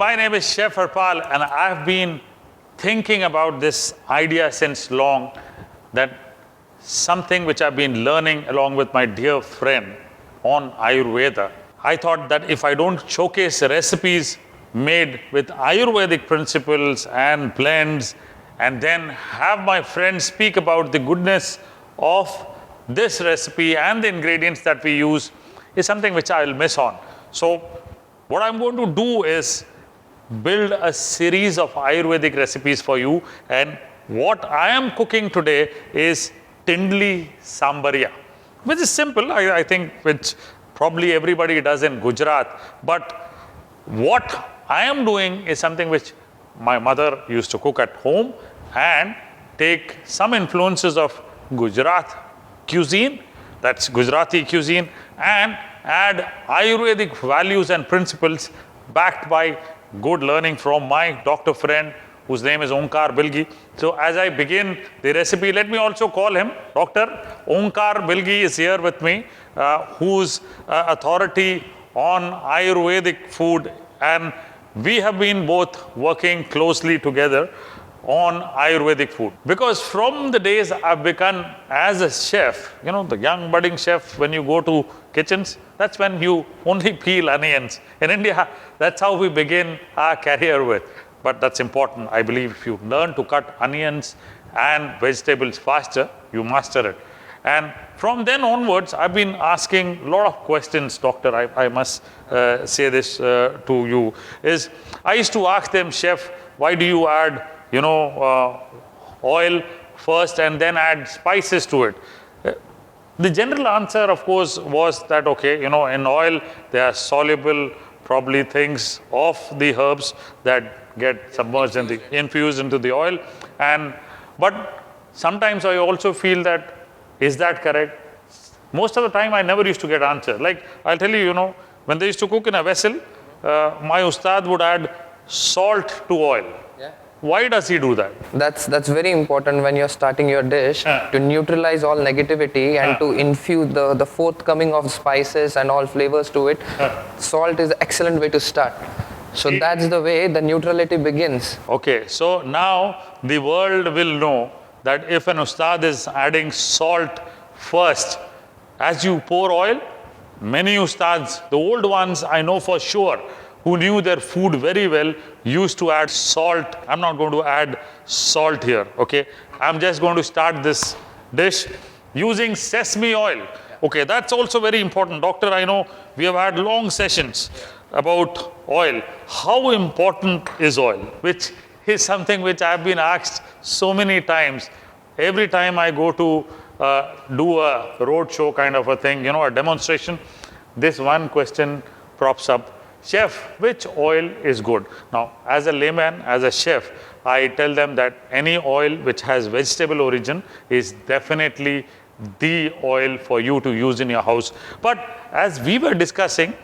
My name is Chef Harpal, and I've been thinking about this idea since long, that something which I've been learning along with my dear friend on Ayurveda. I thought that if I don't showcase recipes made with Ayurvedic principles and blends, and then have my friends speak about the goodness of this recipe and the ingredients that we use, is something which I'll miss on. So what I'm going to do is build a series of Ayurvedic recipes for you, and what I am cooking today is Tendli Sambariya, which is simple, I think, which probably everybody does in Gujarat. But what I am doing is something which my mother used to cook at home, and take some influences of Gujarat cuisine, that's Gujarati cuisine, and add Ayurvedic values and principles backed by good learning from my doctor friend, whose name is Onkar Bilgi. So as I begin the recipe, let me also call him Dr. Onkar Bilgi is here with me, whose authority on Ayurvedic food, and we have been both working closely together on Ayurvedic food. Because from the days I've begun as a chef, the young budding chef, when you go to kitchens, that's when you only peel onions. In India, that's how we begin our career with. But that's important. I believe if you learn to cut onions and vegetables faster, you master it. And from then onwards, I've been asking a lot of questions, doctor. I must say this to you, is I used to ask them, chef, why do you add oil first and then add spices to it? The general answer, of course, was that, okay, in oil, there are soluble, probably things of the herbs that get submerged and infused into the oil. But sometimes I also feel that, is that correct? Most of the time, I never used to get answer. Like, I'll tell you, when they used to cook in a vessel, my ustad would add salt to oil. Why does he do that? That's very important when you're starting your dish, to neutralize all negativity and to infuse the forthcoming of spices and all flavors to it. Salt is an excellent way to start. So that's the way the neutrality begins. Okay, so now the world will know that if an ustad is adding salt first, as you pour oil, many ustads, the old ones I know for sure, who knew their food very well, used to add salt. I'm not going to add salt here, okay? I'm just going to start this dish using sesame oil. Okay, that's also very important. Doctor, I know we have had long sessions about oil. How important is oil? Which is something which I've been asked so many times. Every time I go to do a road show kind of a thing, a demonstration, this one question props up. Chef, which oil is good? Now, as a layman, as a chef, I tell them that any oil which has vegetable origin is definitely the oil for you to use in your house. But as we were discussing,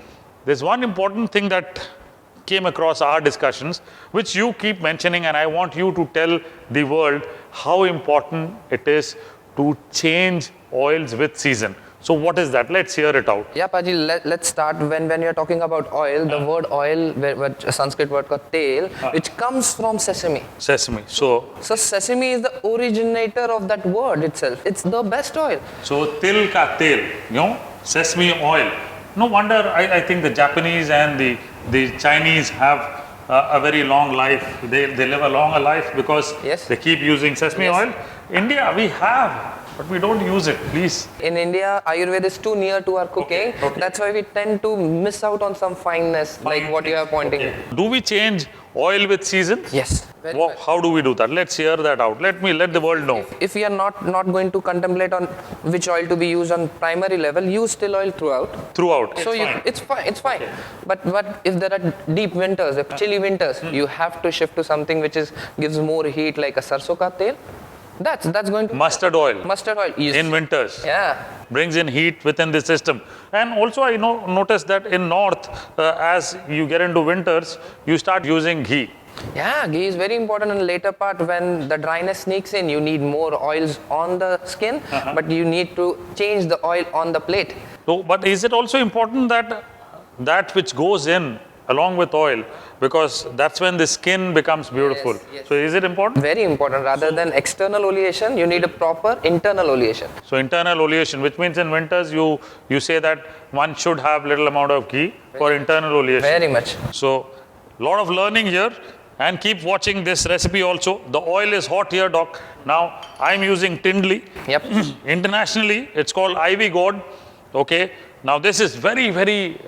there's one important thing that came across our discussions, which you keep mentioning, and I want you to tell the world how important it is to change oils with season. So what is that? Let's hear it out. Yeah, Paji, let's start when you're talking about oil, the word oil, a Sanskrit word called tel, which comes from sesame. Sesame. So sesame is the originator of that word itself. It's the best oil. So til ka tel, sesame oil. No wonder I think the Japanese and the Chinese have a very long life. They live a longer life because they keep using sesame oil. India, we have, but we don't use it, please. In India, Ayurveda is too near to our cooking. Okay. That's why we tend to miss out on some fineness, like what you are pointing. Okay. Do we change oil with seasons? Yes. How do we do that? Let's hear that out. Let the world know. If we are not going to contemplate on which oil to be used on primary level, use still oil throughout. So it's fine. Okay. But if there are deep winters, chilly winters, you have to shift to something which gives more heat, like a sarson ka tel. That's going to mustard oil. Mustard oil in winters. Yeah. Brings in heat within the system. And also I notice that in north, as you get into winters, you start using ghee. Yeah, ghee is very important in the later part when the dryness sneaks in. You need more oils on the skin, but you need to change the oil on the plate. So, but is it also important that which goes in along with oil, because that's when the skin becomes beautiful. Yes. So is it important? Very important. Rather than external oleation, you need a proper internal oleation. So internal oleation, which means in winters you say that one should have little amount of ghee for internal oleation. Very much. So lot of learning here, and keep watching this recipe also. The oil is hot here, Doc. Now I'm using Tindli. Yep. Internationally it's called Ivy Gourd. Okay. Now this is very, very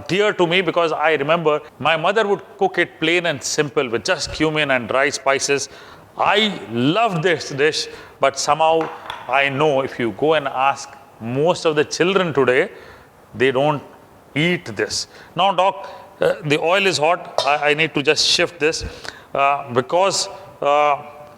dear to me, because I remember my mother would cook it plain and simple with just cumin and dry spices. I love this dish, but somehow I know if you go and ask most of the children today, they don't eat this. Now, Doc, the oil is hot. I need to just shift this because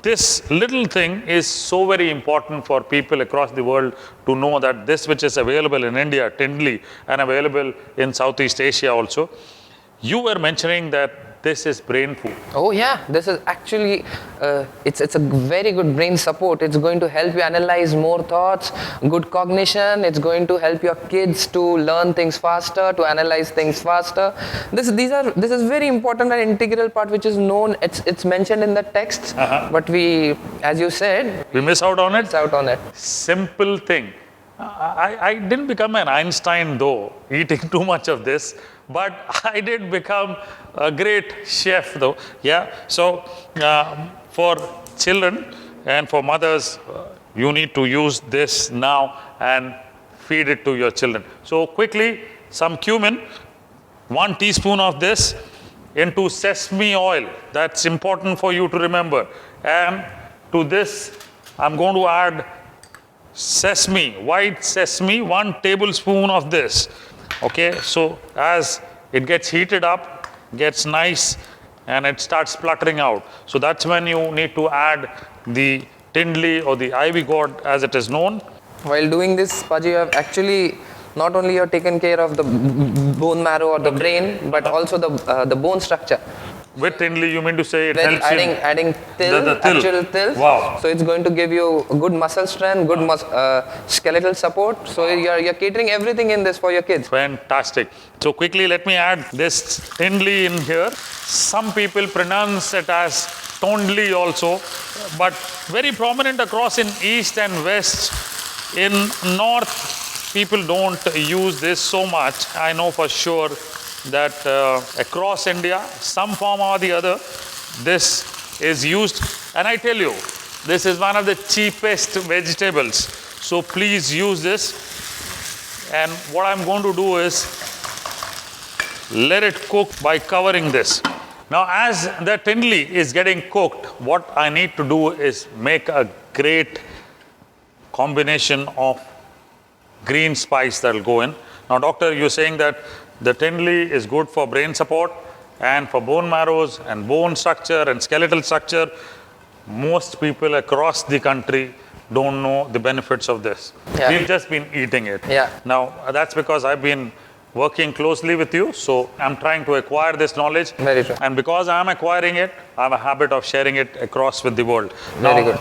this little thing is so very important for people across the world to know that this, which is available in India, Tendli, and available in Southeast Asia also. You were mentioning that this is brain food. Oh yeah, this is actually, it's a very good brain support. It's going to help you analyze more thoughts, good cognition. It's going to help your kids to learn things faster, to analyze things faster. This is very important and integral part which is known. It's mentioned in the texts, but we, as you said, we miss out on it. Simple thing. I didn't become an Einstein though, eating too much of this, but I did become a great chef though. Yeah. So for children and for mothers, you need to use this now and feed it to your children. So quickly, some cumin, 1 teaspoon of this into sesame oil. That's important for you to remember. And to this, I'm going to add sesame, white sesame, 1 tablespoon of this. Okay, so as it gets heated up, gets nice, and it starts spluttering out. So that's when you need to add the Tindli or the Ivy Gourd as it is known. While doing this, Paji, you have actually not only you're taken care of the bone marrow or the brain, but also the bone structure. With Tindli, you mean to say it With helps adding till, actual till. Wow. So it's going to give you good muscle strength, good skeletal support. So you're catering everything in this for your kids. Fantastic. So quickly, let me add this Tindli in here. Some people pronounce it as Tondli also, but very prominent across in East and West. In North, people don't use this so much. I know for sure that across India, some form or the other, this is used. And I tell you, this is one of the cheapest vegetables. So please use this. And what I'm going to do is let it cook by covering this. Now, as the Tindli is getting cooked, what I need to do is make a great combination of green spice that will go in. Now, doctor, you're saying that the Tindli is good for brain support and for bone marrows and bone structure and skeletal structure. Most people across the country don't know the benefits of this. Yeah. We've just been eating it. Yeah. Now, that's because I've been working closely with you, so I'm trying to acquire this knowledge. Very true. And because I'm acquiring it, I have a habit of sharing it across with the world. Very now,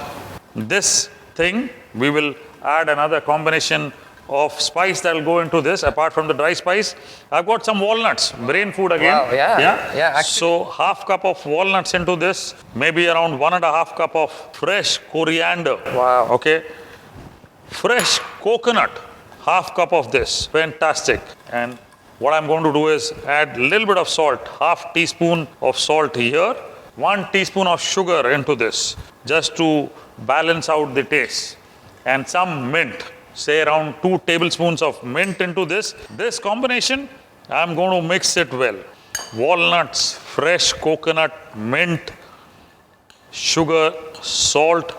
good. This thing, we will add another combination of spice that will go into this, apart from the dry spice. I've got some walnuts, brain food again. Wow, yeah. Actually. So half cup of walnuts into this, maybe around 1.5 cup of fresh coriander. Wow. Okay. Fresh coconut, half cup of this. Fantastic. And what I'm going to do is add a little bit of salt, half teaspoon of salt here, 1 teaspoon of sugar into this, just to balance out the taste. And some mint, say around 2 tablespoons of mint into this. This combination, I'm going to mix it well. Walnuts, fresh coconut, mint, sugar, salt,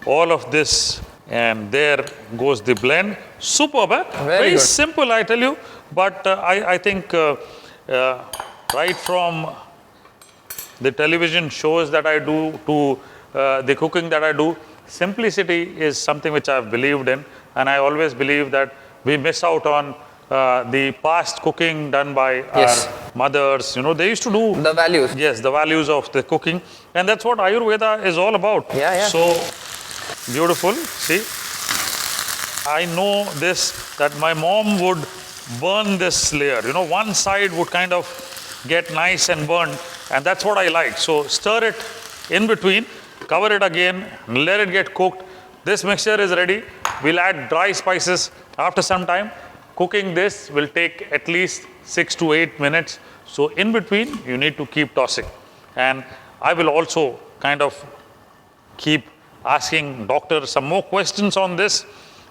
all of this, and there goes the blend. Superb, eh? Very good. simple, I tell you. But I think right from the television shows that I do to the cooking that I do, simplicity is something which I've believed in. And I always believe that we miss out on the past cooking done by Yes. our mothers. You know, they used to do The values. yes, the values of the cooking. And that's what Ayurveda is all about. Yeah. So beautiful. See, I know this, that my mom would burn this layer. You know, one side would kind of get nice and burned, and that's what I like. So stir it in between, cover it again, let it get cooked. This mixture is ready. We'll add dry spices after some time. Cooking this will take at least 6 to 8 minutes. So in between, you need to keep tossing. And I will also kind of keep asking doctor some more questions on this.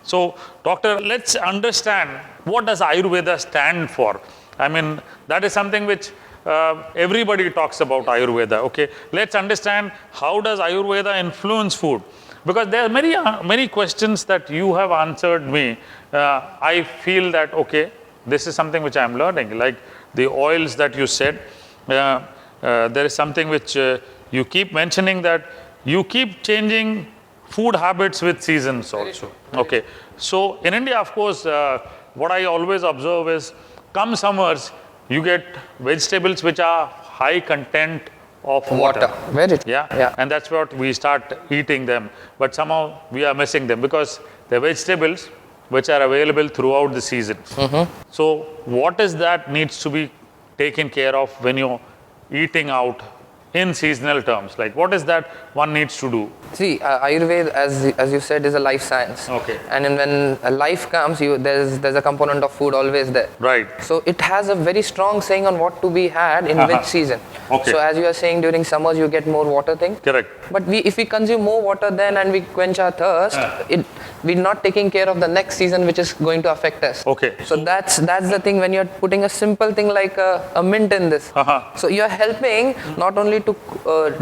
So doctor, let's understand, what does Ayurveda stand for? I mean, that is something which everybody talks about Ayurveda. Okay, let's understand, how does Ayurveda influence food? Because there are many questions that you have answered me. I feel that, okay, this is something which I am learning, like the oils that you said. There is something which you keep mentioning, that you keep changing food habits with seasons also. Okay, so in India, of course, what I always observe is, come summers, you get vegetables which are high content of water. Very true. Yeah, and that's what we start eating them. But somehow we are missing them, because they're vegetables which are available throughout the season. So what is that needs to be taken care of when you're eating out in seasonal terms? Like, what is that one needs to do? See, Ayurveda, as you said, is a life science. Okay. And then when a life comes, there's a component of food always there. Right. So it has a very strong saying on what to be had in which season. Okay. So as you are saying, during summers you get more water thing. Correct. But if we consume more water then and we quench our thirst, we're not taking care of the next season, which is going to affect us. Okay. So that's the thing, when you're putting a simple thing like a mint in this. So you're helping not only to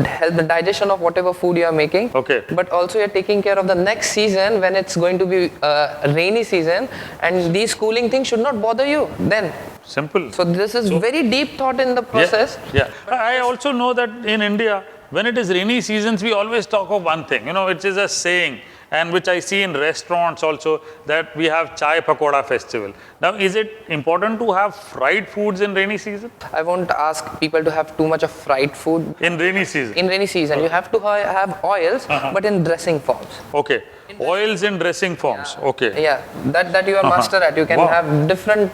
help the digestion of whatever food you are making, but also you're taking care of the next season when it's going to be a rainy season, and these cooling things should not bother you then. Simple. So this is very deep thought in the process. Yeah. I also know that in India, when it is rainy seasons, we always talk of one thing, which is a saying, and which I see in restaurants also, that we have chai pakoda festival. Now, is it important to have fried foods in rainy season? I won't ask people to have too much of fried food. In rainy season? In rainy season, you have to have oils, but in dressing forms. Okay. Oils in dressing forms. Okay. Yeah, that you are master at. You can have different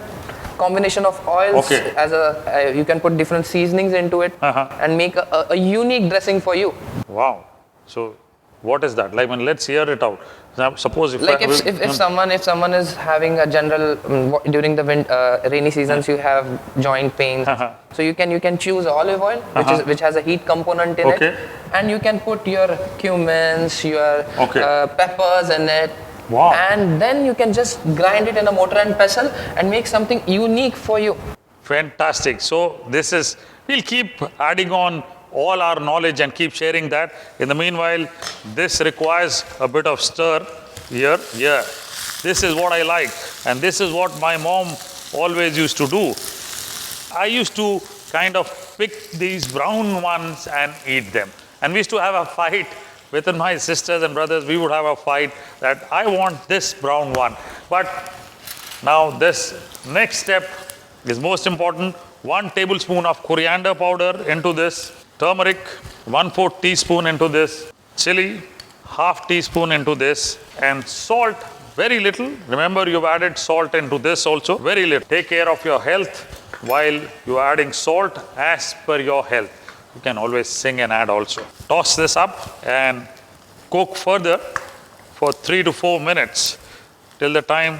combination of oils as you can put different seasonings into it and make a unique dressing for you. Wow. So what is that? Like, let's hear it out. Now, suppose if someone is having a general during the rainy seasons, you have joint pains, so you can choose olive oil, which has a heat component in it, and you can put your cumins, your peppers in it. Wow. And then you can just grind it in a mortar and pestle and make something unique for you. Fantastic. So we'll keep adding on all our knowledge and keep sharing that. In the meanwhile, this requires a bit of stir here. Yeah. This is what I like. And this is what my mom always used to do. I used to kind of pick these brown ones and eat them. And we used to have a fight within my sisters and brothers. We would have a fight that I want this brown one. But now this next step is most important. 1 tablespoon of coriander powder into this, turmeric 1/4 teaspoon into this, chili 1/2 teaspoon into this, and salt very little. Remember, you've added salt into this also, very little. Take care of your health while you're adding salt as per your health. You can always sing and add also. Toss this up and cook further for 3 to 4 minutes till the time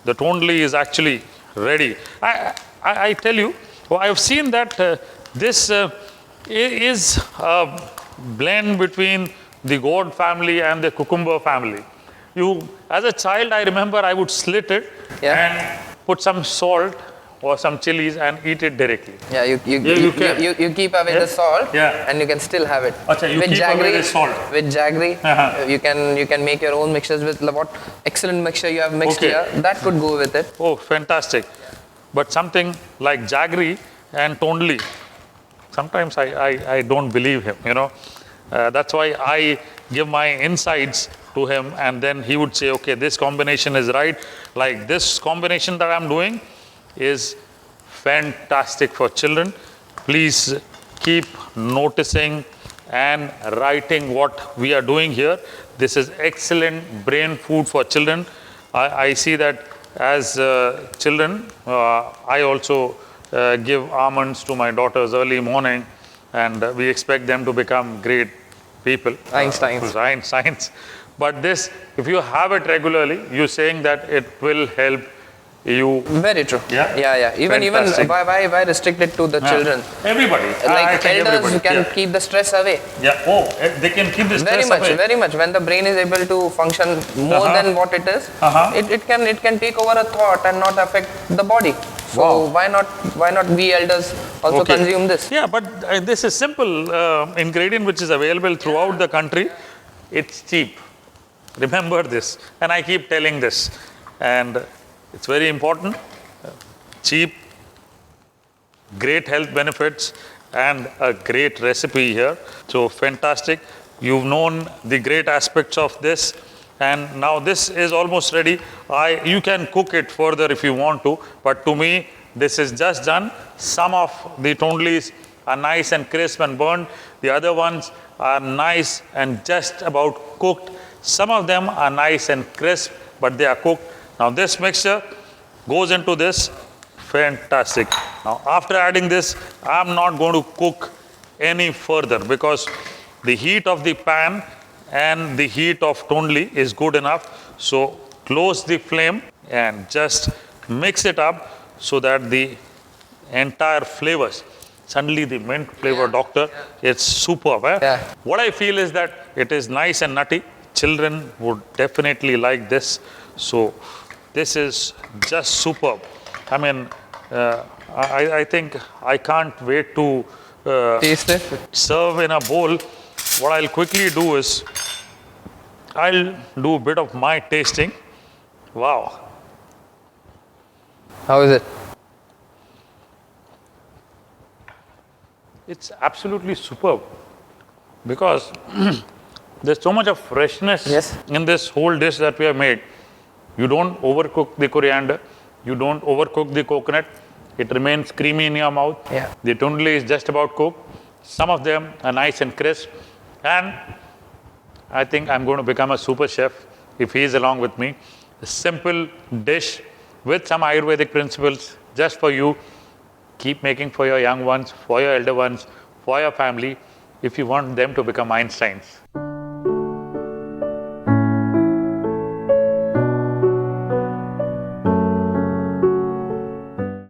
the tondli is actually ready. I tell you, I have seen that this is a blend between the gourd family and the cucumber family. As a child, I remember I would slit it and put some salt or some chilies and eat it directly. Yeah, you keep away the salt, and you can still have it. You with keep jaggery, away the salt. With jaggery, you can make your own mixtures with what excellent mixture you have mixed here. That could go with it. Oh, fantastic! But something like jaggery and tondli, sometimes I don't believe him. That's why I give my insights to him, and then he would say, okay, this combination is right. Like this combination that I'm doing is fantastic for children. Please keep noticing and writing what we are doing here. This is excellent brain food for children. I see that as children, I also give almonds to my daughters early morning, and we expect them to become great people. Einsteins. Science. But this, if you have it regularly, you're saying that it will help you. Very true. Yeah? Yeah. Even Fantastic. why restrict it to the children? Everybody. I Like think elders everybody. can Yeah. keep the stress away. Yeah. Oh, they can keep this Very stress much, away. very much. When the brain is able to function more than what it is, it can take over a thought and not affect the body. So Wow. why not we elders also Okay. consume this? Yeah, but this is simple ingredient which is available throughout the country. It's cheap. Remember this, and I keep telling this, and it's very important. Cheap, great health benefits, and a great recipe here. So fantastic. You've known the great aspects of this, and now this is almost ready. You can cook it further if you want to, but to me, this is just done. Some of the tondlis are nice and crisp and burned. The other ones are nice and just about cooked. Some of them are nice and crisp, but they are cooked. Now this mixture goes into this. Fantastic. Now after adding this, I'm not going to cook any further because the heat of the pan and the heat of tondli is good enough. So close the flame and just mix it up so that the entire flavors, suddenly the mint flavor, doctor, it's superb. Yeah. What I feel is that it is nice and nutty. Children would definitely like this. So this is just superb. I mean, I think I can't wait to Taste it. serve in a bowl. What I'll quickly do is, I'll do a bit of my tasting. Wow. How is it? It's absolutely superb because there's so much of freshness in this whole dish that we have made. You don't overcook the coriander. You don't overcook the coconut. It remains creamy in your mouth. Yeah. The tundli is just about cooked. Some of them are nice and crisp. And I think I'm going to become a super chef if he's along with me. A simple dish with some Ayurvedic principles just for you. Keep making for your young ones, for your elder ones, for your family, if you want them to become Einsteins.